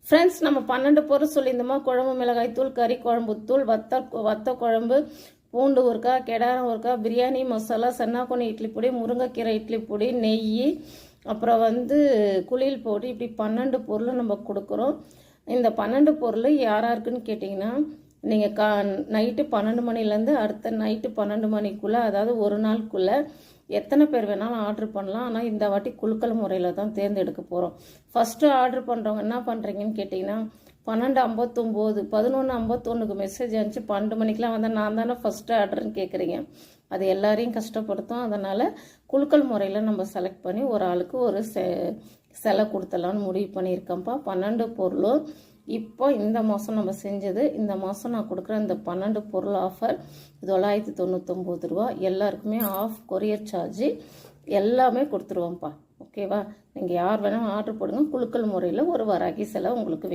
Friends, நம்ம 12 பொருள் சொல்லியிருந்தோமா? குழம்பு மிளகாய் தூள், கறி குழம்பு தூள், வத்த குழம்பு, பூண்டு ஊறுகாய், கெடாரம் ஊறுகாய், பிரியாணி மசாலா, சென்னாக்கொனி இட்லி பொடி, முருங்கைக்கீரை இட்லி பொடி, நெய், அப்புறம் குளியல் பொடி, இப்படி 12 பொருள் நம்ம கொடுக்குறோம். இந்த 12 பொருள் யாராருக்குன்னு கேட்டிங்கன்னா, நீங்கள் நைட்டு 12 மணிலேருந்து அடுத்த நைட்டு 12 மணிக்குள்ளே, அதாவது ஒரு நாளுக்குள்ளே எத்தனை பேர் வேணாலும் ஆர்டர் பண்ணலாம். ஆனால் இந்த வாட்டி குலுக்கல் முறையில் தான் தேர்ந்தெடுக்க போகிறோம். ஃபஸ்ட்டு ஆர்டர் பண்ணுறவங்க என்ன பண்ணுறீங்கன்னு கேட்டிங்கன்னா, 12:59 11:51க்கு மெசேஜ் அனுப்பிச்சு 12 மணிக்கெலாம் வந்தால் நான் தானே ஃபஸ்ட்டு ஆர்டர்னு கேட்குறீங்க. அது எல்லாரையும் கஷ்டப்படுத்தும். அதனால் குலுக்கல் முறையில் நம்ம செலக்ட் பண்ணி ஒரு ஆளுக்கு ஒரு சிலை கொடுத்தலான்னு முடிவு பண்ணியிருக்கோம்ப்பா. 12 பொருளும் இப்போ இந்த மாதம் நம்ம செஞ்சது. இந்த மாதம் நான் கொடுக்குற இந்த 12 பொருள் ஆஃபர் 999 ரூபா. எல்லாருக்குமே ஆஃப் கொரியர் சார்ஜு எல்லாமே கொடுத்துருவோம்ப்பா. ஓகேவா? நீங்கள் யார் வேணாலும் ஆர்டர் போடுங்க. குலுக்கல் முறையில் ஒரு வராகி சிலை உங்களுக்கு